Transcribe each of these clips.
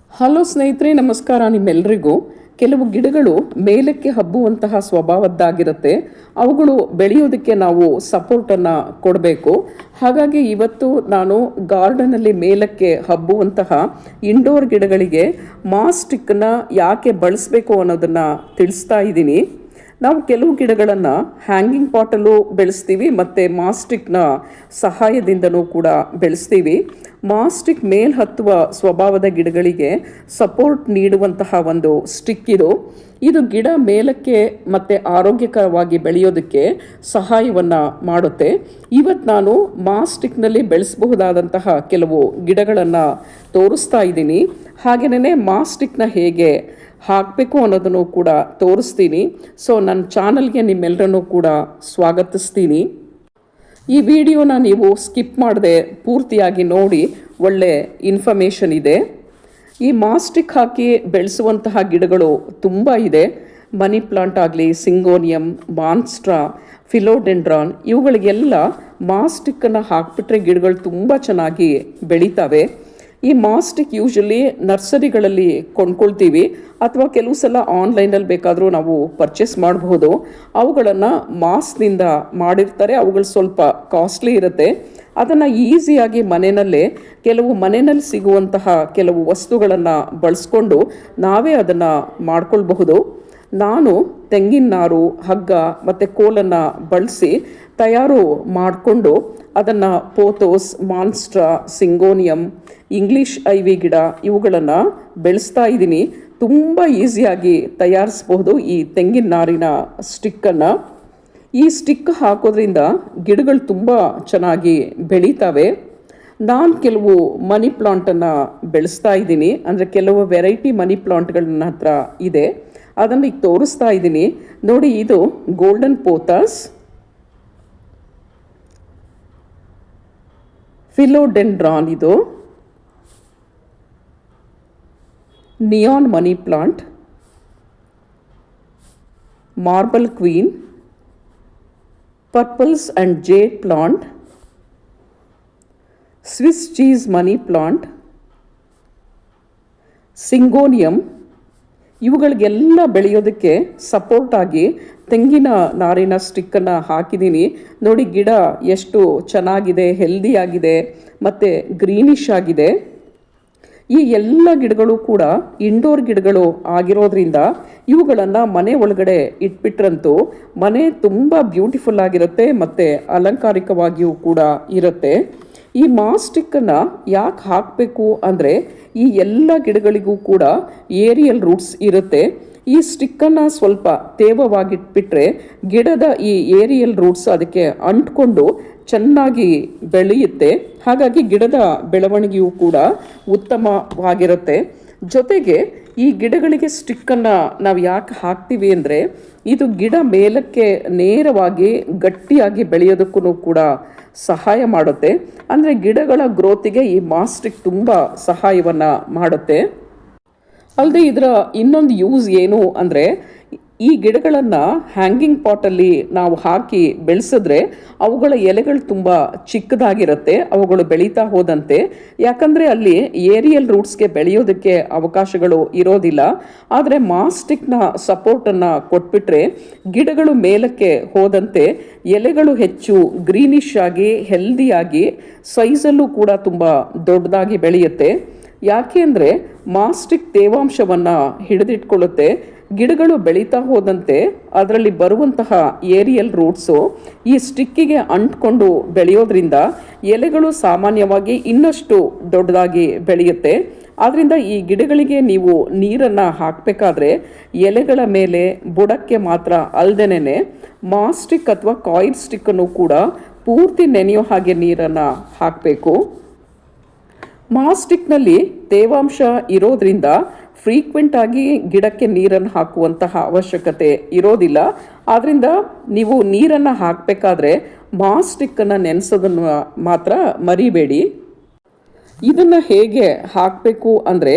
Hello ಸ್ನೇಹಿತರೆ, ನಮಸ್ಕಾರ. ನಿಮ್ಮೆಲ್ಲರಿಗೂ ಕೆಲವು ಗಿಡಗಳು ಮೇಲಕ್ಕೆ ಹಬ್ಬುವಂತಹ ಸ್ವಭಾವದ್ದಾಗಿರುತ್ತೆ. ಅವುಗಳು ಬೆಳೆಯೋದಕ್ಕೆ ನಾವು ಸಪೋರ್ಟನ್ನು ಕೊಡಬೇಕು. ಹಾಗಾಗಿ ಇವತ್ತು ನಾನು ಗಾರ್ಡನಲ್ಲಿ ಮೇಲಕ್ಕೆ ಹಬ್ಬುವಂತಹ ಇಂಡೋರ್ ಗಿಡಗಳಿಗೆ ಮಾಸ್ಟಿಕ್ಕನ್ನು ಯಾಕೆ ಬಳಸಬೇಕು ಅನ್ನೋದನ್ನು ತಿಳಿಸ್ತಾ ಇದ್ದೀನಿ. ನಾವು ಕೆಲವು ಗಿಡಗಳನ್ನು ಹ್ಯಾಂಗಿಂಗ್ ಪಾಟಲ್ಲೂ ಬೆಳೆಸ್ತೀವಿ ಮತ್ತು ಮಾಸ್ಟಿಕ್ನ ಸಹಾಯದಿಂದನೂ ಕೂಡ ಬೆಳೆಸ್ತೀವಿ. ಮಾಸ್ಟಿಕ್ ಮೇಲ್ ಹತ್ತುವ ಸ್ವಭಾವದ ಗಿಡಗಳಿಗೆ ಸಪೋರ್ಟ್ ನೀಡುವಂತಹ ಒಂದು ಸ್ಟಿಕ್ ಇದು ಗಿಡ ಮೇಲಕ್ಕೆ ಮತ್ತು ಆರೋಗ್ಯಕರವಾಗಿ ಬೆಳೆಯೋದಕ್ಕೆ ಸಹಾಯವನ್ನು ಮಾಡುತ್ತೆ. ಇವತ್ತು ನಾನು ಮಾಸ್ಟಿಕ್ನಲ್ಲಿ ಬೆಳೆಸಬಹುದಾದಂತಹ ಕೆಲವು ಗಿಡಗಳನ್ನು ತೋರಿಸ್ತಾ ಇದ್ದೀನಿ. ಹಾಗೆಯೇ ಮಾಸ್ಟಿಕ್ನ ಹೇಗೆ ಹಾಕಬೇಕು ಅನ್ನೋದನ್ನು ಕೂಡ ತೋರಿಸ್ತೀನಿ. ಸೊ ನನ್ನ ಚಾನಲ್ಗೆ ನಿಮ್ಮೆಲ್ಲರನ್ನೂ ಕೂಡ ಸ್ವಾಗತಿಸ್ತೀನಿ. ಈ ವಿಡಿಯೋನ ನೀವು ಸ್ಕಿಪ್ ಮಾಡದೆ ಪೂರ್ತಿಯಾಗಿ ನೋಡಿ, ಒಳ್ಳೆ ಇನ್ಫಾರ್ಮೇಷನ್ ಇದೆ. ಈ ಮಾಸ್ಟಿಕ್ ಹಾಕಿ ಬೆಳೆಸುವಂತಹ ಗಿಡಗಳು ತುಂಬ ಇದೆ. ಮನಿ ಪ್ಲಾಂಟ್ ಆಗಲಿ, ಸಿಂಗೋನಿಯಂ, ಮಾನ್ಸ್ಟ್ರಾ, ಫಿಲೋಡೆಂಡ್ರಾನ್, ಇವುಗಳಿಗೆಲ್ಲ ಮಾಸ್ಟಿಕ್ಕನ್ನು ಹಾಕಿಬಿಟ್ರೆ ಗಿಡಗಳು ತುಂಬ ಚೆನ್ನಾಗಿ ಬೆಳೀತವೆ. ಈ ಮಾಸ್ಟಿಕ್ ಯೂಶಲಿ ನರ್ಸರಿಗಳಲ್ಲಿ ಕೊಂಡ್ಕೊಳ್ತೀವಿ ಅಥವಾ ಕೆಲವು ಸಲ ಆನ್ಲೈನಲ್ಲಿ ಬೇಕಾದರೂ ನಾವು ಪರ್ಚೇಸ್ ಮಾಡಬಹುದು. ಅವುಗಳನ್ನು ಮಾಸ್ನಿಂದ ಮಾಡಿರ್ತಾರೆ. ಅವುಗಳು ಸ್ವಲ್ಪ ಕಾಸ್ಟ್ಲಿ ಇರುತ್ತೆ. ಅದನ್ನು ಈಸಿಯಾಗಿ ಮನೆಯಲ್ಲಿ ಸಿಗುವಂತಹ ಕೆಲವು ವಸ್ತುಗಳನ್ನು ಬಳಸ್ಕೊಂಡು ನಾವೇ ಅದನ್ನು ಮಾಡ್ಕೊಳ್ಬಹುದು. ನಾನು ತೆಂಗಿನ ನಾರು, ಹಗ್ಗ ಮತ್ತು ಕೋಲನ್ನು ಬಳಸಿ ತಯಾರು ಮಾಡಿಕೊಂಡು ಅದನ್ನು ಪೋಥೋಸ್, ಮಾನ್ಸ್ಟ್ರಾ, ಸಿಂಗೋನಿಯಂ, ಇಂಗ್ಲೀಷ್ ಐವಿ ಗಿಡ ಇವುಗಳನ್ನು ಬೆಳೆಸ್ತಾ ಇದ್ದೀನಿ. ತುಂಬ ಈಸಿಯಾಗಿ ತಯಾರಿಸ್ಬಹುದು ಈ ತೆಂಗಿನ ನಾರಿನ ಸ್ಟಿಕ್ಕನ್ನು. ಈ ಸ್ಟಿಕ್ ಹಾಕೋದ್ರಿಂದ ಗಿಡಗಳು ತುಂಬ ಚೆನ್ನಾಗಿ ಬೆಳೀತವೆ. ನಾನು ಕೆಲವು ಮನಿ ಪ್ಲಾಂಟನ್ನು ಬೆಳೆಸ್ತಾ ಇದ್ದೀನಿ. ಅಂದರೆ ಕೆಲವು ವೆರೈಟಿ ಮನಿ ಪ್ಲಾಂಟ್ಗಳು ನನ್ನ ಹತ್ರ ಇದೆ. ಅದನ್ನು ಈಗ ತೋರಿಸ್ತಾ ಇದ್ದೀನಿ ನೋಡಿ. ಇದು ಗೋಲ್ಡನ್ ಪೋಥಸ್, ಫಿಲೋಡೆಂಡ್ರಾನ್, ಇದು neon money plant, marble queen, pearls and jade plant, Swiss cheese money plant, syngonium. ಇವುಗಳಿಗೆಲ್ಲ ಬೆಳೆಯೋದಕ್ಕೆ ಸಪೋರ್ಟ್ ಆಗಿ ತೆಂಗಿನ ನಾರಿನ ಸ್ಟಿಕ್ಕನ್ನು ಹಾಕಿದ್ದೀನಿ ನೋಡಿ. ಗಿಡ ಎಷ್ಟು ಚೆನ್ನಾಗಿದೆ, ಹೆಲ್ದಿಯಾಗಿದೆ ಮತ್ತು ಗ್ರೀನಿಶ್ ಆಗಿದೆ. ಈ ಎಲ್ಲ ಗಿಡಗಳು ಕೂಡ ಇಂಡೋರ್ ಗಿಡಗಳು ಆಗಿರೋದ್ರಿಂದ ಇವುಗಳನ್ನು ಮನೆ ಒಳಗಡೆ ಇಟ್ಬಿಟ್ರಂತೂ ಮನೆ ತುಂಬ ಬ್ಯೂಟಿಫುಲ್ ಆಗಿರುತ್ತೆ ಮತ್ತು ಅಲಂಕಾರಿಕವಾಗಿಯೂ ಕೂಡ ಇರುತ್ತೆ. ಈ ಮಾಸ್ಟಿಕ್ಕನ್ನು ಯಾಕೆ ಹಾಕಬೇಕು ಅಂದರೆ ಈ ಎಲ್ಲ ಗಿಡಗಳಿಗೂ ಕೂಡ ಏರಿಯಲ್ ರೂಟ್ಸ್ ಇರುತ್ತೆ. ಈ ಸ್ಟಿಕ್ಕನ್ನು ಸ್ವಲ್ಪ ತೇವವಾಗಿಟ್ಬಿಟ್ರೆ ಗಿಡದ ಈ ಏರಿಯಲ್ ರೂಟ್ಸ್ ಅದಕ್ಕೆ ಅಂಟ್ಕೊಂಡು ಚೆನ್ನಾಗಿ ಬೆಳೆಯುತ್ತೆ. ಹಾಗಾಗಿ ಗಿಡದ ಬೆಳವಣಿಗೆಯೂ ಕೂಡ ಉತ್ತಮವಾಗಿರುತ್ತೆ. ಜೊತೆಗೆ ಈ ಗಿಡಗಳಿಗೆ ಸ್ಟಿಕ್ಕನ್ನು ನಾವು ಯಾಕೆ ಹಾಕ್ತೀವಿ ಅಂದರೆ ಇದು ಗಿಡ ಮೇಲಕ್ಕೆ ನೇರವಾಗಿ ಗಟ್ಟಿಯಾಗಿ ಬೆಳೆಯೋದಕ್ಕೂ ಕೂಡ ಸಹಾಯ ಮಾಡುತ್ತೆ. ಅಂದರೆ ಗಿಡಗಳ ಗ್ರೋತಿಗೆ ಈ ಮಾಸ್ಟಿಕ್ ತುಂಬ ಸಹಾಯವನ್ನು ಮಾಡುತ್ತೆ. ಅಲ್ಲದೆ ಇದರ ಇನ್ನೊಂದು ಯೂಸ್ ಏನು ಅಂದರೆ ಈ ಗಿಡಗಳನ್ನು ಹ್ಯಾಂಗಿಂಗ್ ಪಾಟಲ್ಲಿ ನಾವು ಹಾಕಿ ಬೆಳೆಸಿದ್ರೆ ಅವುಗಳ ಎಲೆಗಳು ತುಂಬ ಚಿಕ್ಕದಾಗಿರುತ್ತೆ ಅವುಗಳು ಬೆಳೀತಾ ಹೋದಂತೆ. ಯಾಕಂದರೆ ಅಲ್ಲಿ ಏರಿಯಲ್ ರೂಟ್ಸ್ಗೆ ಬೆಳೆಯೋದಕ್ಕೆ ಅವಕಾಶಗಳು ಇರೋದಿಲ್ಲ. ಆದರೆ ಮಾಸ್ಟಿಕ್ನ ಸಪೋರ್ಟನ್ನು ಕೊಟ್ಬಿಟ್ರೆ ಗಿಡಗಳು ಮೇಲಕ್ಕೆ ಹೋದಂತೆ ಎಲೆಗಳು ಹೆಚ್ಚು ಗ್ರೀನಿಶ್ ಆಗಿ ಹೆಲ್ದಿಯಾಗಿ ಸೈಜಲ್ಲೂ ಕೂಡ ತುಂಬ ದೊಡ್ಡದಾಗಿ ಬೆಳೆಯುತ್ತೆ. ಯಾಕೆ ಅಂದರೆ ಮಾಸ್ಟಿಕ್ ತೇವಾಂಶವನ್ನು ಹಿಡಿದಿಟ್ಕೊಳ್ಳುತ್ತೆ. ಗಿಡಗಳು ಬೆಳೀತಾ ಹೋದಂತೆ ಅದರಲ್ಲಿ ಬರುವಂತಹ ಏರಿಯಲ್ ರೂಟ್ಸು ಈ ಸ್ಟಿಕ್ಕಿಗೆ ಅಂಟ್ಕೊಂಡು ಬೆಳೆಯೋದ್ರಿಂದ ಎಲೆಗಳು ಸಾಮಾನ್ಯವಾಗಿ ಇನ್ನಷ್ಟು ದೊಡ್ಡದಾಗಿ ಬೆಳೆಯುತ್ತೆ. ಆದ್ದರಿಂದ ಈ ಗಿಡಗಳಿಗೆ ನೀವು ನೀರನ್ನು ಹಾಕಬೇಕಾದ್ರೆ ಎಲೆಗಳ ಮೇಲೆ ಬುಡಕ್ಕೆ ಮಾತ್ರ ಅಲ್ಲದೇನೆ ಮಾಸ್ಟಿಕ್ ಅಥವಾ ಕಾಯಿಲ್ ಸ್ಟಿಕ್ಕನ್ನು ಕೂಡ ಪೂರ್ತಿ ನೆನೆಯೋ ಹಾಗೆ ನೀರನ್ನು ಹಾಕಬೇಕು. ಮಾಸ್ಟಿಕ್ನಲ್ಲಿ ತೇವಾಂಶ ಇರೋದ್ರಿಂದ ಫ್ರೀಕ್ವೆಂಟ್ ಆಗಿ ಗಿಡಕ್ಕೆ ನೀರನ್ನು ಹಾಕುವಂತಹ ಅವಶ್ಯಕತೆ ಇರೋದಿಲ್ಲ. ಆದ್ದರಿಂದ ನೀವು ನೀರನ್ನು ಹಾಕಬೇಕಾದ್ರೆ ಮಾಸ್ಟಿಕ್ಕನ್ನು ನೆನೆಸೋದನ್ನು ಮಾತ್ರ ಮರಿಬೇಡಿ. ಇದನ್ನು ಹೇಗೆ ಹಾಕಬೇಕು ಅಂದರೆ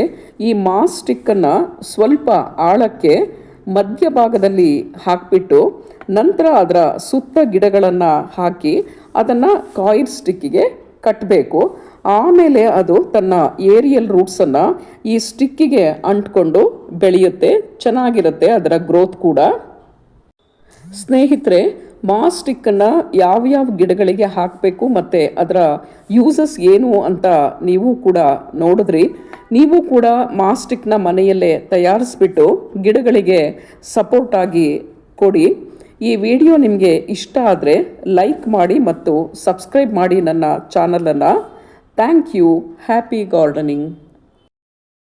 ಈ ಮಾಸ್ಟಿಕ್ಕನ್ನು ಸ್ವಲ್ಪ ಆಳಕ್ಕೆ ಮಧ್ಯಭಾಗದಲ್ಲಿ ಹಾಕಿಬಿಟ್ಟು ನಂತರ ಅದರ ಸುತ್ತ ಗಿಡಗಳನ್ನು ಹಾಕಿ ಅದನ್ನು ಕಾಯಿಲ್ ಸ್ಟಿಕ್ಕಿಗೆ ಕಟ್ಟಬೇಕು. ಆಮೇಲೆ ಅದು ತನ್ನ ಏರಿಯಲ್ ರೂಟ್ಸನ್ನು ಈ ಸ್ಟಿಕ್ಕಿಗೆ ಅಂಟ್ಕೊಂಡು ಬೆಳೆಯುತ್ತೆ, ಚೆನ್ನಾಗಿರುತ್ತೆ ಅದರ ಗ್ರೋತ್ ಕೂಡ. ಸ್ನೇಹಿತರೆ, ಮಾಸ್ ಸ್ಟಿಕ್ಕನ್ನು ಯಾವ್ಯಾವ ಗಿಡಗಳಿಗೆ ಹಾಕಬೇಕು ಮತ್ತು ಅದರ ಯೂಸಸ್ ಏನು ಅಂತ ನೀವು ಕೂಡ ನೋಡಿದ್ರಿ. ನೀವು ಕೂಡ ಮಾಸ್ ಸ್ಟಿಕ್ನ ಮನೆಯಲ್ಲೇ ತಯಾರಿಸ್ಬಿಟ್ಟು ಗಿಡಗಳಿಗೆ ಸಪೋರ್ಟ್ ಆಗಿ ಕೊಡಿ. ಈ ವಿಡಿಯೋ ನಿಮಗೆ ಇಷ್ಟ ಆದರೆ ಲೈಕ್ ಮಾಡಿ ಮತ್ತು ಸಬ್ಸ್ಕ್ರೈಬ್ ಮಾಡಿ ನನ್ನ ಚಾನಲನ್ನು. Thank you. Happy gardening.